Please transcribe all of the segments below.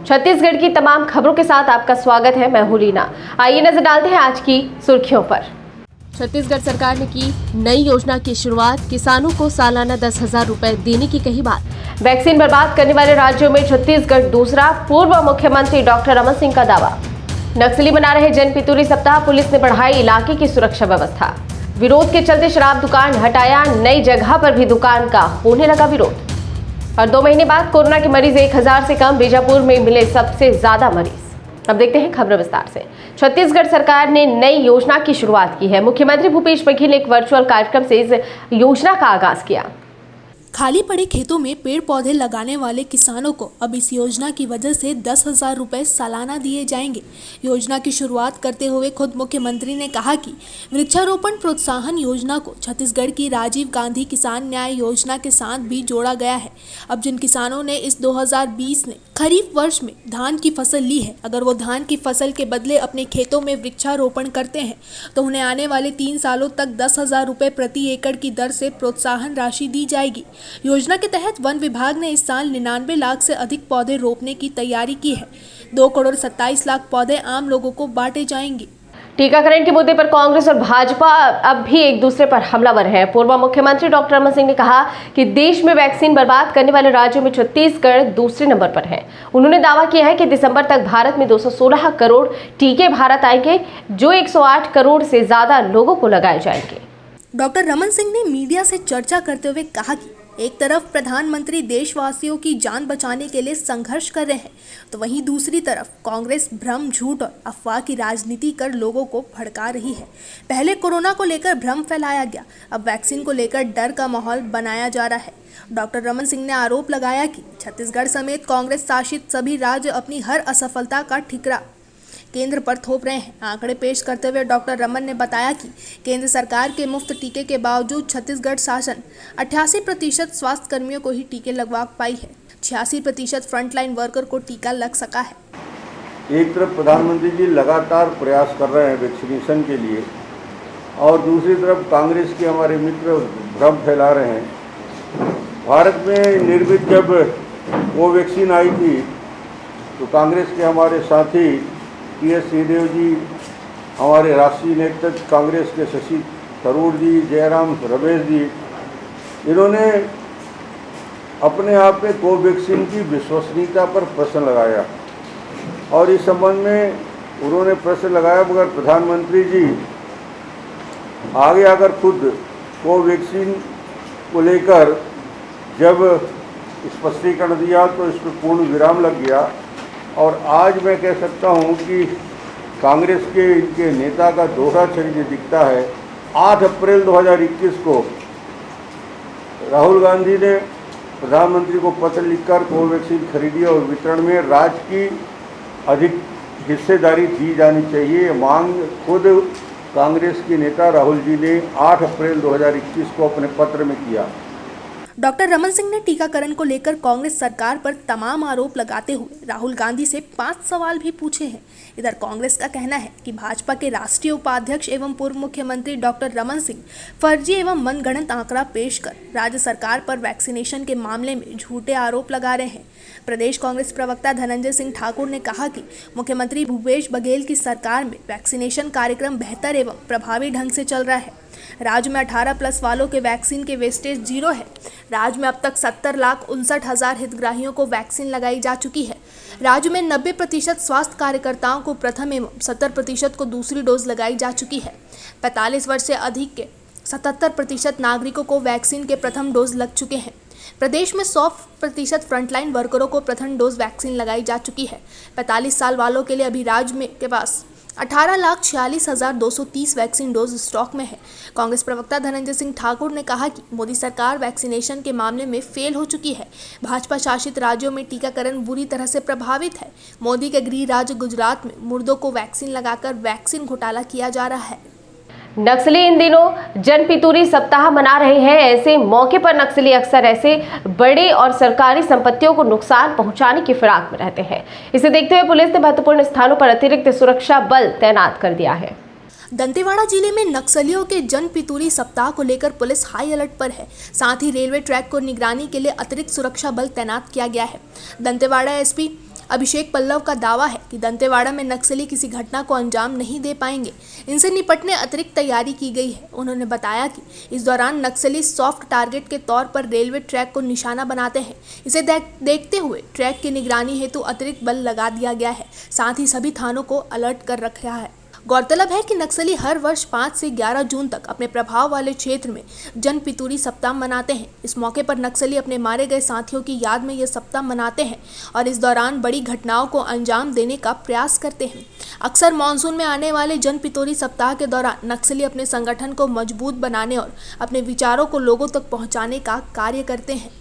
छत्तीसगढ़ की तमाम खबरों के साथ आपका स्वागत है। मैं हूं लीना। आइए नजर डालते हैं आज की सुर्खियों पर। छत्तीसगढ़ सरकार ने की नई योजना की शुरुआत, किसानों को सालाना 10,000 रुपए देने की कही बात। वैक्सीन बर्बाद करने वाले राज्यों में छत्तीसगढ़ दूसरा, पूर्व मुख्यमंत्री डॉक्टर रमन सिंह का दावा। नक्सली मना रहे जन पितूरी सप्ताह, पुलिस ने बढ़ाई इलाके की सुरक्षा व्यवस्था। विरोध के चलते शराब दुकान हटाया, नई जगह पर भी दुकान का होने लगा विरोध। और 2 महीने बाद कोरोना के मरीज 1,000 से कम, बीजापुर में मिले सबसे ज्यादा मरीज। अब देखते हैं खबर विस्तार से। छत्तीसगढ़ सरकार ने नई योजना की शुरुआत की है। मुख्यमंत्री भूपेश बघेल ने एक वर्चुअल कार्यक्रम से इस योजना का आगाज किया। खाली पड़े खेतों में पेड़ पौधे लगाने वाले किसानों को अब इस योजना की वजह से 10,000 रुपए सालाना दिए जाएंगे। योजना की शुरुआत करते हुए खुद मुख्यमंत्री ने कहा कि वृक्षारोपण प्रोत्साहन योजना को छत्तीसगढ़ की राजीव गांधी किसान न्याय योजना के साथ भी जोड़ा गया है। अब जिन किसानों ने इस 2020 में खरीफ वर्ष में धान की फसल ली है, अगर वो धान की फसल के बदले अपने खेतों में वृक्षारोपण करते हैं तो उन्हें आने वाले 3 सालों तक 10,000 रुपए प्रति एकड़ की दर से प्रोत्साहन राशि दी जाएगी। योजना के तहत वन विभाग ने इस साल 99 लाख से अधिक पौधे रोपने की तैयारी की है। 2 करोड़ 27 लाख पौधे आम लोगों को बांटे जाएंगे। टीकाकरण के मुद्दे पर कांग्रेस और भाजपा अब भी एक दूसरे पर हमलावर है। पूर्व मुख्यमंत्री डॉक्टर रमन सिंह ने कहा कि देश में वैक्सीन बर्बाद करने वाले राज्यों में छत्तीसगढ़ दूसरे नंबर पर है। उन्होंने दावा किया है कि दिसंबर तक भारत में 216 करोड़ टीके भारत आएंगे, जो 108 करोड़ से ज्यादा लोगों को लगाए जाएंगे। डॉक्टर रमन सिंह ने मीडिया से चर्चा करते हुए कहा कि एक तरफ प्रधानमंत्री देशवासियों की जान बचाने के लिए संघर्ष कर रहे हैं, तो वहीं दूसरी तरफ कांग्रेस भ्रम, झूठ और अफवाह की राजनीति कर लोगों को भड़का रही है। पहले कोरोना को लेकर भ्रम फैलाया गया, अब वैक्सीन को लेकर डर का माहौल बनाया जा रहा है। डॉक्टर रमन सिंह ने आरोप लगाया कि छत्तीसगढ़ समेत कांग्रेस शासित सभी राज्य अपनी हर असफलता का ठिकरा केंद्र पर थोप रहे हैं। आंकड़े पेश करते हुए डॉक्टर रमन ने बताया कि केंद्र सरकार के मुफ्त टीके के बावजूद छत्तीसगढ़ शासन 88% स्वास्थ्य कर्मियों को ही टीके लगवा पाई है। 86% फ्रंटलाइन वर्कर को टीका लग सका है। एक तरफ प्रधानमंत्री जी लगातार प्रयास कर रहे हैं वैक्सीनेशन के लिए, और दूसरी तरफ कांग्रेस के हमारे मित्र भ्रम फैला रहे हैं। भारत में निर्मित जब वो वैक्सीन आई थी तो कांग्रेस के हमारे साथी टी.एस. सिंहदेव जी, हमारे राष्ट्रीय नेतृत्व कांग्रेस के शशि थरूर जी, जयराम रमेश जी, इन्होंने अपने आप में कोवैक्सीन की विश्वसनीयता पर प्रश्न लगाया और इस संबंध में उन्होंने प्रश्न लगाया, मगर प्रधानमंत्री जी आगे आकर खुद कोवैक्सीन को लेकर जब स्पष्टीकरण दिया तो इस पर पूर्ण विराम लग गया। और आज मैं कह सकता हूं कि कांग्रेस के इनके नेता का दोहरा चरित्र दिखता है। 8 अप्रैल 2021 को राहुल गांधी ने प्रधानमंत्री को पत्र लिखकर कोवैक्सीन खरीदी और वितरण में राज्य की अधिक हिस्सेदारी दी जानी चाहिए, मांग खुद कांग्रेस के नेता राहुल जी ने 8 अप्रैल 2021 को अपने पत्र में किया। डॉक्टर रमन सिंह ने टीकाकरण को लेकर कांग्रेस सरकार पर तमाम आरोप लगाते हुए राहुल गांधी से 5 सवाल भी पूछे हैं। इधर कांग्रेस का कहना है कि भाजपा के राष्ट्रीय उपाध्यक्ष एवं पूर्व मुख्यमंत्री डॉक्टर रमन सिंह फर्जी एवं मनगढ़ंत आंकड़ा पेश कर राज्य सरकार पर वैक्सीनेशन के मामले में झूठे आरोप लगा रहे हैं। प्रदेश कांग्रेस प्रवक्ता धनंजय सिंह ठाकुर ने कहा कि मुख्यमंत्री भूपेश बघेल की सरकार में वैक्सीनेशन कार्यक्रम बेहतर एवं प्रभावी ढंग से चल रहा है। राज्य में 18+ वालों के वैक्सीन के वेस्टेज 0 है। राज्य में अब तक 70,59,000 हितग्राहियों को वैक्सीन लगाई जा चुकी है। राज्य में 90% स्वास्थ्य कार्यकर्ताओं को प्रथम एवं 70% को दूसरी डोज लगाई जा चुकी है। 45 वर्ष से अधिक के 77% नागरिकों को वैक्सीन के प्रथम डोज लग चुके हैं। प्रदेश में 100% फ्रंटलाइन वर्करों को प्रथम डोज वैक्सीन लगाई जा चुकी है। 45 साल वालों के लिए अभी राज्य में के पास 18,46,230 वैक्सीन डोज स्टॉक में है। कांग्रेस प्रवक्ता धनंजय सिंह ठाकुर ने कहा कि मोदी सरकार वैक्सीनेशन के मामले में फेल हो चुकी है। भाजपा शासित राज्यों में टीकाकरण बुरी तरह से प्रभावित है। मोदी के गृह राज्य गुजरात में मुर्दों को वैक्सीन लगाकर वैक्सीन घोटाला किया जा रहा है। नक्सली इन दिनों जनपितूरी सप्ताह मना रहे हैं। ऐसे मौके पर नक्सली अक्सर ऐसे बड़े और सरकारी संपत्तियों को नुकसान पहुंचाने की फिराक में रहते हैं। इसे देखते हुए पुलिस ने महत्वपूर्ण स्थानों पर अतिरिक्त सुरक्षा बल तैनात कर दिया है। दंतेवाड़ा जिले में नक्सलियों के जनपितूरी सप्ताह को लेकर पुलिस हाई अलर्ट पर है। साथ ही रेलवे ट्रैक को निगरानी के लिए अतिरिक्त सुरक्षा बल तैनात किया गया है। दंतेवाड़ा एसपी अभिषेक पल्लव का दावा है कि दंतेवाड़ा में नक्सली किसी घटना को अंजाम नहीं दे पाएंगे। इनसे निपटने अतिरिक्त तैयारी की गई है। उन्होंने बताया कि इस दौरान नक्सली सॉफ्ट टारगेट के तौर पर रेलवे ट्रैक को निशाना बनाते हैं। इसे देखते हुए ट्रैक की निगरानी हेतु अतिरिक्त बल लगा दिया गया है। साथ ही सभी थानों को अलर्ट कर रखा है। गौरतलब है कि नक्सली हर वर्ष 5 से 11 जून तक अपने प्रभाव वाले क्षेत्र में जन पितूरी सप्ताह मनाते हैं। इस मौके पर नक्सली अपने मारे गए साथियों की याद में यह सप्ताह मनाते हैं और इस दौरान बड़ी घटनाओं को अंजाम देने का प्रयास करते हैं। अक्सर मानसून में आने वाले जन पितूरी सप्ताह के दौरान नक्सली अपने संगठन को मजबूत बनाने और अपने विचारों को लोगों तक पहुँचाने का कार्य करते हैं।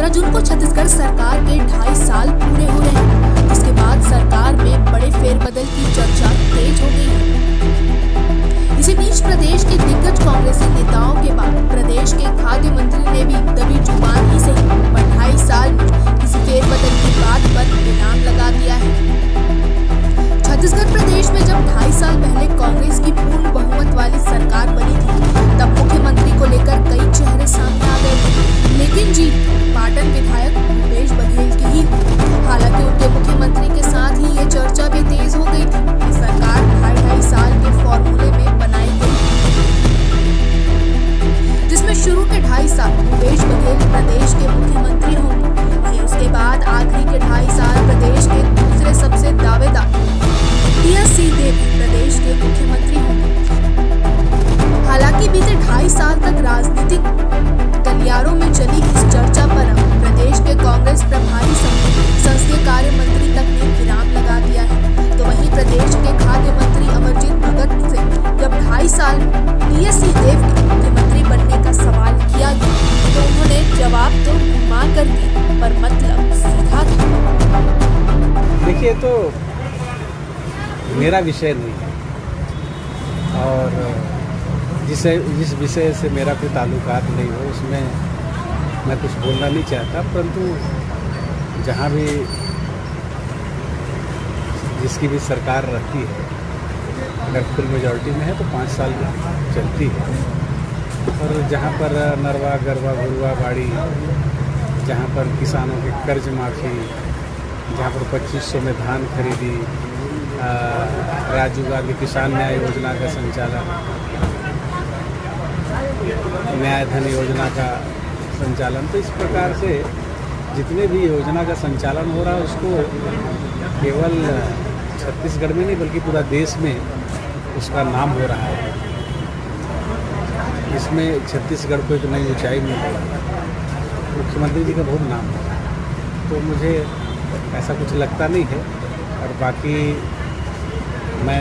जून को छत्तीसगढ़ सरकार के 2.5 साल पूरे हो रहे हैं, जिसके बाद सरकार में बड़े फेरबदल की चर्चा तेज हो गई है। इसी बीच प्रदेश के दिग्गज कांग्रेसी नेताओं के बाद प्रदेश के खाद्य मंत्री ने भी दबी जुबान ही सही पर 2.5 साल में किसी फेरबदल की बात पर विराम लगा दिया है। छत्तीसगढ़ प्रदेश में जब 2.5 साल पहले कांग्रेस की पूर्ण बहुमत वाली सरकार बनी थी, तब मुख्यमंत्री को लेकर कई चेहरे सामने आ गए थे, लेकिन जीत पाटन विधायक भूपेश बघेल की ही हुई। हालांकि उनके मुख्यमंत्री के साथ ही ये चर्चा भी तेज हो गई थी कि सरकार 2.5 साल के फॉर्मूले में बनाई गई, जिसमें शुरू के 2.5 साल भूपेश बघेल प्रदेश के मुख्यमंत्री होंगे, वहीं उसके बाद आखिरी के 2.5 साल प्रदेश के दूसरे सबसे दावेदार टी.एस. सिंहदेव प्रदेश के मुख्यमंत्री होंगे। हालांकि बीते 2.5 साल तक राजनीतिक गलियारों में चली इस चर्चा पर अब प्रदेश के कांग्रेस प्रभारी संसदीय कार्य मंत्री तक ने विराम लगा दिया है। तो वहीं प्रदेश के खाद्य मंत्री अमरजीत भगत से जब 2.5 साल टी.एस. सिंहदेव के मुख्यमंत्री बनने का सवाल किया गया, तो उन्होंने जवाब तो घुमा कर दिया, पर मतलब सीधा था। देखिए, तो मेरा विषय नहीं है और जिस विषय से मेरा कोई ताल्लुकात नहीं हो उसमें मैं कुछ बोलना नहीं चाहता, परंतु जहाँ भी जिसकी भी सरकार रहती है, अगर फुल मेजॉरिटी में है तो 5 साल चलती है। और जहाँ पर नरवा गरवा गुरुआ बाड़ी, जहाँ पर किसानों के कर्ज माफ़ी, जहाँ पर 2500 में धान खरीदी, राजीव गांधी किसान न्याय योजना का संचालन, न्याय धन योजना का संचालन, तो इस प्रकार से जितने भी योजना का संचालन हो रहा है उसको केवल छत्तीसगढ़ में नहीं बल्कि पूरा देश में उसका नाम हो रहा है। इसमें छत्तीसगढ़ को एक नई ऊंचाई मिल रही है। मुख्यमंत्री जी का बहुत नाम है, तो मुझे ऐसा कुछ लगता नहीं है। और बाकी मैं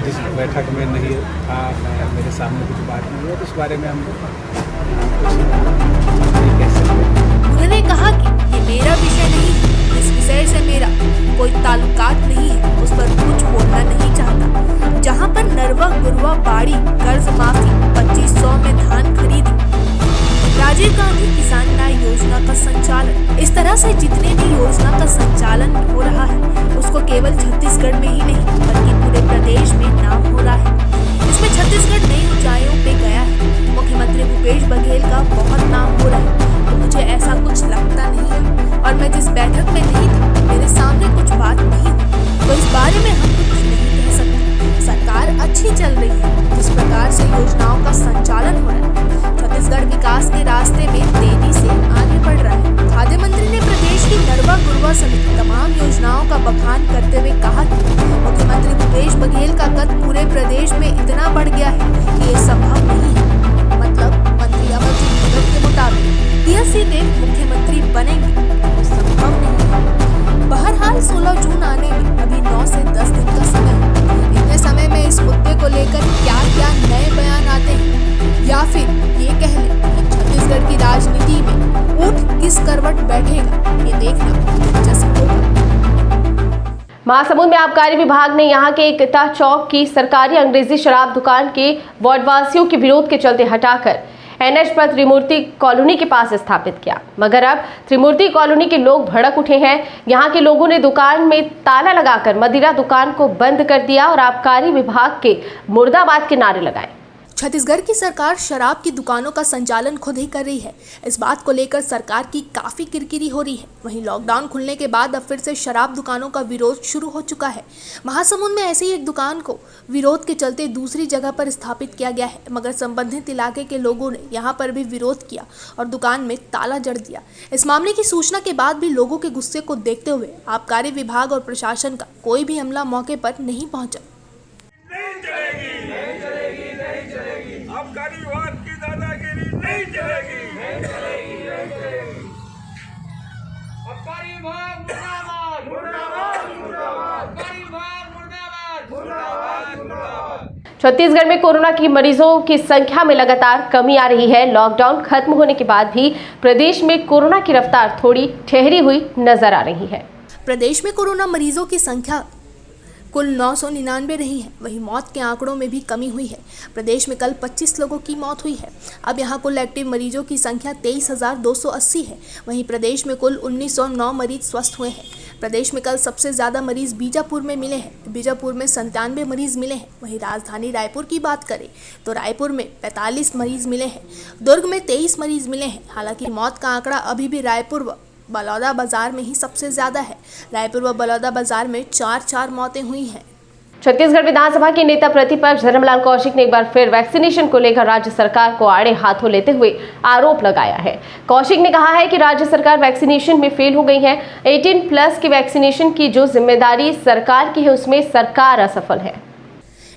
जिस बैठक में नहीं था, मेरे सामने कुछ बात नहीं हुआ, तो इस बारे में हम कुछ नहीं कह सकते। उन्होंने कहा कि ये मेरा विषय नहीं है, इस विषय से मेरा कोई ताल्लुकात नहीं है, उस पर कुछ बोलना नहीं चाहता। जहाँ पर नरवा गुरुआ बाड़ी कर्ज माफी, 2500 में धान खरीदी, राजीव गांधी किसान न्याय योजना का संचालन, इस तरह से जितने भी योजना का संचालन हो रहा है उसको केवल छत्तीसगढ़ में ही नहीं बल्कि पूरे प्रदेश में नाम हो रहा है। इसमें छत्तीसगढ़ नई ऊंचाइयों पे गया है। मुख्यमंत्री भूपेश बघेल का बहुत नाम हो रहा है, तो मुझे ऐसा कुछ लगता नहीं है। और मैं जिस बैठक में नहीं था, मेरे सामने कुछ बात नहीं हुई, तो इस बारे में हम कुछ नहीं कह सकते। सरकार अच्छी चल रही है, जिस प्रकार से योजनाओं का संचालन हो रहा है, छत्तीसगढ़ विकास के रास्ते में तेजी से आगे बढ़ रहा है। खाद्य मंत्री ने प्रदेश की नरवा गुरुआ समेत तमाम योजनाओं का बखान करते हुए कहा कि मुख्यमंत्री भूपेश बघेल का कद पूरे प्रदेश में इतना बढ़ गया है कि ये संभव नहीं है। मतलब मंत्री अमरजीत भगत के मुताबिक टी.एस. सिंहदेव मुख्यमंत्री बनेंगे तो संभव नहीं है। बहरहाल 16 जून आने में अभी 9 से 10 दिन का समय है। इतने समय में इस मुद्दे को लेकर क्या क्या नए बयान आते हैं, या फिर ये कह लें कि छत्तीसगढ़ की राजनीति में ऊंट किस करवट बैठेगा, ये देखना दिलचस्प होगा। महासमुंद में आबकारी विभाग ने यहां के एकता चौक की सरकारी अंग्रेजी शराब दुकान के वार्डवासियों के विरोध के चलते हटाकर एनएच पर त्रिमूर्ति कॉलोनी के पास स्थापित किया, मगर अब त्रिमूर्ति कॉलोनी के लोग भड़क उठे हैं। यहाँ के लोगों ने दुकान में ताला लगाकर मदिरा दुकान को बंद कर दिया और आबकारी विभाग के मुर्दाबाद के नारे लगाए। छत्तीसगढ़ की सरकार शराब की दुकानों का संचालन खुद ही कर रही है। इस बात को लेकर सरकार की काफी किरकिरी हो रही है। वहीं लॉकडाउन खुलने के बाद अब फिर से शराब दुकानों का विरोध शुरू हो चुका है। महासमुंद में ऐसे ही एक दुकान को विरोध के चलते दूसरी जगह पर स्थापित किया गया है, मगर संबंधित इलाके के लोगों ने यहां पर भी विरोध किया और दुकान में ताला जड़ दिया। इस मामले की सूचना के बाद भी लोगों के गुस्से को देखते हुए आबकारी विभाग और प्रशासन का कोई भी अमला मौके पर नहीं पहुंचा। आबकारी विभाग की दादागिरी नहीं चलेगी, नहीं चलेगी, नहीं चलेगी। आबकारी विभाग मुर्दाबाद, मुर्दाबाद, मुर्दाबाद। आबकारी विभाग मुर्दाबाद, मुर्दाबाद, मुर्दाबाद। छत्तीसगढ़ में कोरोना की मरीजों की संख्या में लगातार कमी आ रही है। लॉकडाउन खत्म होने के बाद भी प्रदेश में कोरोना की रफ्तार थोड़ी ठहरी हुई नजर आ रही है। प्रदेश में कोरोना मरीजों की संख्या कुल 999 रही है। वहीं मौत के आंकड़ों में भी कमी हुई है। प्रदेश में कल 25 लोगों की मौत हुई है। अब यहां कुल एक्टिव मरीजों की संख्या 23,280 है। वहीं प्रदेश में कुल 1909 मरीज स्वस्थ हुए हैं। प्रदेश में कल सबसे ज़्यादा मरीज बीजापुर में मिले हैं। बीजापुर में 97 मरीज मिले हैं। वहीं राजधानी रायपुर की बात करें तो रायपुर में 45 मरीज मिले हैं। दुर्ग में 23 मरीज मिले हैं। हालांकि मौत का आंकड़ा अभी भी रायपुर व बलौदा बाजार में ही सबसे ज्यादा है। रायपुर व बलौदा बाजार में 4 मौतें हुई हैं। छत्तीसगढ़ विधानसभा के नेता प्रतिपक्ष धर्मलाल कौशिक ने एक बार फिर वैक्सीनेशन को लेकर राज्य सरकार को आड़े हाथों लेते हुए आरोप लगाया है। कौशिक ने कहा है कि राज्य सरकार वैक्सीनेशन में फेल हो गई है। 18+ के वैक्सीनेशन की जो जिम्मेदारी सरकार की है उसमें सरकार असफल है।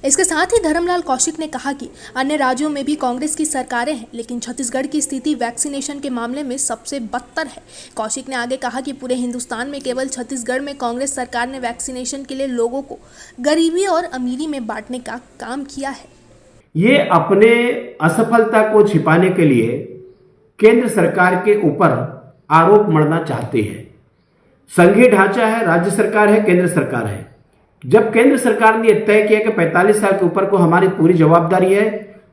इसके साथ ही धर्मलाल कौशिक ने कहा कि अन्य राज्यों में भी कांग्रेस की सरकारें हैं, लेकिन छत्तीसगढ़ की स्थिति वैक्सीनेशन के मामले में सबसे बदतर है। कौशिक ने आगे कहा कि पूरे हिंदुस्तान में केवल छत्तीसगढ़ में कांग्रेस सरकार ने वैक्सीनेशन के लिए लोगों को गरीबी और अमीरी में बांटने का काम किया है। ये अपने असफलता को छिपाने के लिए केंद्र सरकार के ऊपर आरोप मढ़ना चाहते हैं। संघीय ढांचा है, राज्य सरकार है, केंद्र सरकार है। जब केंद्र सरकार ने तय किया कि 45 साल के ऊपर को हमारी पूरी जवाबदारी है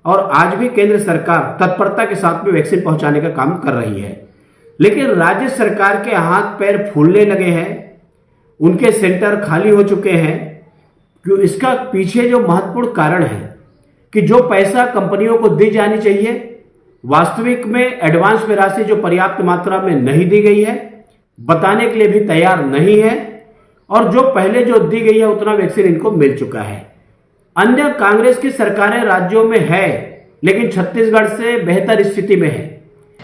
और आज भी केंद्र सरकार तत्परता के साथ में वैक्सीन पहुंचाने का काम कर रही है, लेकिन राज्य सरकार के हाथ पैर फूलने लगे हैं, उनके सेंटर खाली हो चुके हैं। क्यों? इसका पीछे जो महत्वपूर्ण कारण है कि जो पैसा कंपनियों को दी जानी चाहिए, वास्तविक में एडवांस में राशि जो पर्याप्त मात्रा में नहीं दी गई है, बताने के लिए भी तैयार नहीं है, और जो पहले जो दी गई है उतना वैक्सीन इनको मिल चुका है। अन्य कांग्रेस की सरकारें राज्यों में है, लेकिन छत्तीसगढ़ से बेहतर स्थिति में है।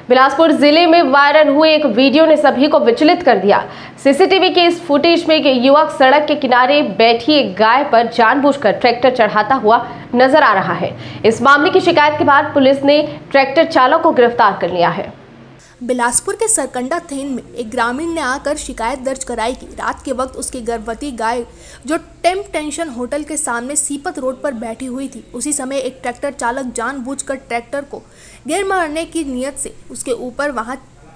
बिलासपुर जिले में वायरल हुए एक वीडियो ने सभी को विचलित कर दिया। सीसीटीवी के इस फुटेज में एक युवक सड़क के किनारे बैठी एक गाय पर जानबूझकर ट्रैक्टर चढ़ाता हुआ नजर आ रहा है। इस मामले की शिकायत के बाद पुलिस ने ट्रैक्टर चालक को गिरफ्तार कर लिया है। बिलासपुर के सरकंडा थेन में एक ग्रामीण ने आकर शिकायत दर्ज कराई कि रात के वक्त उसकी गर्भवती गाय जो टेम्पटेंशन होटल के सामने सीपत रोड पर बैठी हुई थी, उसी समय एक ट्रैक्टर चालक जानबूझकर ट्रैक्टर को गिर मारने की नियत से उसके ऊपर वहां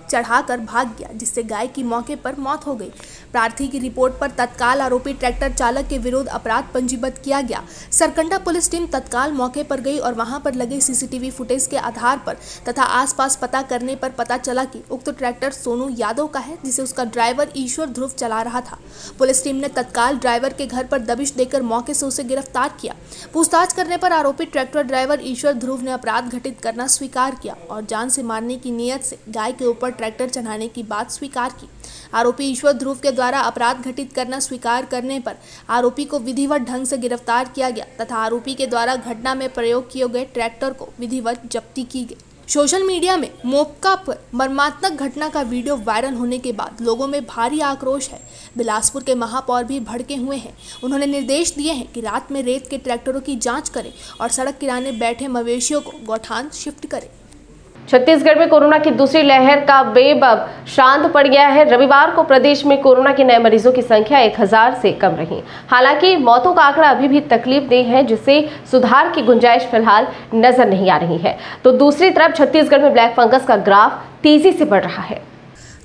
चढ़ाकर भाग गया, जिससे गाय की मौके पर मौत हो गई। प्रार्थी की रिपोर्ट पर तत्काल आरोपी ट्रैक्टर चालक के विरुद्ध अपराध पंजीबद्ध किया गया। सरकंडा पुलिस टीम तत्काल मौके पर गई और वहां पर लगे सीसीटीवी फुटेज के आधार पर तथा आसपास पता करने पर पता चला कि उक्त ट्रैक्टर सोनू यादव का है, जिसे उसका ड्राइवर ईश्वर ध्रुव चला रहा था। पुलिस टीम ने तत्काल ड्राइवर के घर पर दबिश देकर मौके से उसे गिरफ्तार किया। पूछताछ करने पर आरोपी ट्रैक्टर ड्राइवर ईश्वर ध्रुव ने अपराध घटित करना स्वीकार किया और जान से मारने की नीयत से गाय के ऊपर ट्रैक्टर चढ़ाने की बात स्वीकार की। आरोपी ईश्वर ध्रुव के द्वारा अपराध घटित करना स्वीकार करने पर आरोपी को विधिवत ढंग से गिरफ्तार किया गया तथा आरोपी के द्वारा घटना में प्रयोग किए गए ट्रैक्टर को विधिवत जब्ती की गई। सोशल मीडिया में मौका पर मर्मांतक घटना का वीडियो वायरल होने के बाद लोगों में भारी आक्रोश है। बिलासपुर के महापौर भी भड़के हुए हैं। उन्होंने निर्देश दिए हैं कि रात में रेत के ट्रैक्टरों की जांच करें और सड़क किनारे बैठे मवेशियों को गौठान शिफ्ट करें। छत्तीसगढ़ में कोरोना की दूसरी लहर का वेग अब शांत पड़ गया है। रविवार को प्रदेश में कोरोना के नए मरीजों की संख्या 1000 से कम रही। हालांकि मौतों का आंकड़ा अभी भी तकलीफदेह है, जिससे सुधार की गुंजाइश फिलहाल नजर नहीं आ रही है। तो दूसरी तरफ छत्तीसगढ़ में ब्लैक फंगस का ग्राफ तेजी से बढ़ रहा है।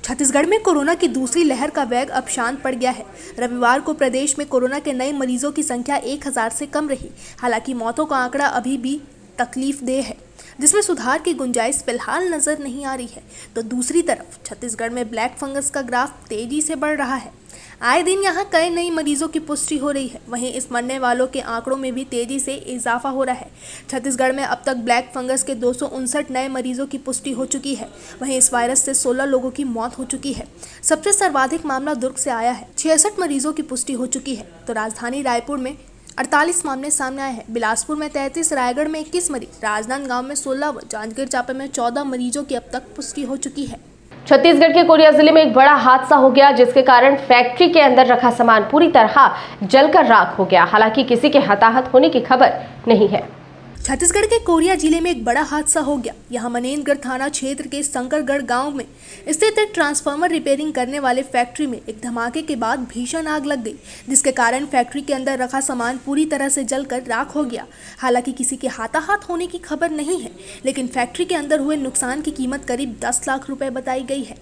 छत्तीसगढ़ में कोरोना की दूसरी लहर का वेग अब शांत पड़ गया है। रविवार को प्रदेश में कोरोना के नए मरीजों की संख्या 1000 से कम रही। हालांकि मौतों का आंकड़ा अभी भी तकलीफदेह है। जिसमें सुधार की गुंजाइश फिलहाल नजर नहीं आ रही है। तो दूसरी तरफ छत्तीसगढ़ में ब्लैक फंगस का ग्राफ तेजी से बढ़ रहा है। आए दिन यहाँ कई नई मरीजों की पुष्टि हो रही है। वहीं इस मरने वालों के आंकड़ों में भी तेजी से इजाफा हो रहा है। छत्तीसगढ़ में अब तक ब्लैक फंगस के 259 नए मरीजों की पुष्टि हो चुकी है। वहीं इस वायरस से 16 लोगों की मौत हो चुकी है। सबसे सर्वाधिक मामला दुर्ग से आया है, 66 मरीजों की पुष्टि हो चुकी है। तो राजधानी रायपुर में 48 मामले सामने आए हैं। बिलासपुर में 33, रायगढ़ में 21 मरीज, राजनांदगांव में 16 व जांजगीर चांपा में 14 मरीजों की अब तक पुष्टि हो चुकी है। छत्तीसगढ़ के कोरिया जिले में एक बड़ा हादसा हो गया, जिसके कारण फैक्ट्री के अंदर रखा सामान पूरी तरह जलकर राख हो गया। हालांकि किसी के हताहत होने की खबर नहीं है। छत्तीसगढ़ के कोरिया जिले में एक बड़ा हादसा हो गया। यहां मनेन्द्रगढ़ थाना क्षेत्र के शंकरगढ़ गांव में स्थित एक ट्रांसफार्मर रिपेयरिंग करने वाले फैक्ट्री में एक धमाके के बाद भीषण आग लग गई, जिसके कारण फैक्ट्री के अंदर रखा सामान पूरी तरह से जलकर राख हो गया। हालांकि किसी के हाथाहाथ होने की खबर नहीं है, लेकिन फैक्ट्री के अंदर हुए नुकसान की कीमत करीब 10 लाख रुपए बताई गई है।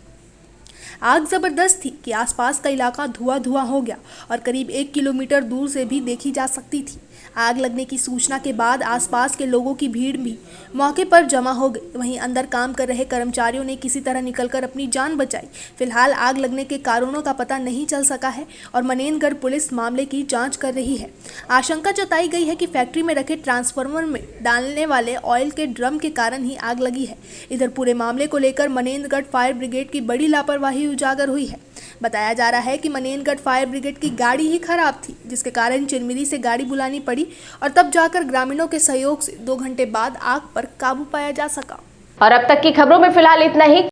आग जबरदस्त थी कि आसपास का इलाका धुआं हो गया और करीब 1 किलोमीटर दूर से भी देखी जा सकती थी। आग लगने की सूचना के बाद आसपास के लोगों की भीड़ भी मौके पर जमा हो गई। वहीं अंदर काम कर रहे कर्मचारियों ने किसी तरह निकलकर अपनी जान बचाई। फिलहाल आग लगने के कारणों का पता नहीं चल सका है और मनेन्द्रगढ़ पुलिस मामले की जांच कर रही है। आशंका जताई गई है कि फैक्ट्री में रखे ट्रांसफार्मर में डालने वाले ऑयल के ड्रम के कारण ही आग लगी है। इधर पूरे मामले को लेकर मनेन्द्रगढ़ फायर ब्रिगेड की बड़ी लापरवाही उजागर हुई है। बताया जा रहा है कि मनेन्द्रगढ़ फायर ब्रिगेड की गाड़ी ही खराब थी, जिसके कारण चिरमिरी से गाड़ी बुलानी पड़ी और तब जाकर ग्रामीणों के सहयोग से 2 घंटे बाद आग पर काबू पाया जा सका। और अब तक की खबरों में फिलहाल इतना ही।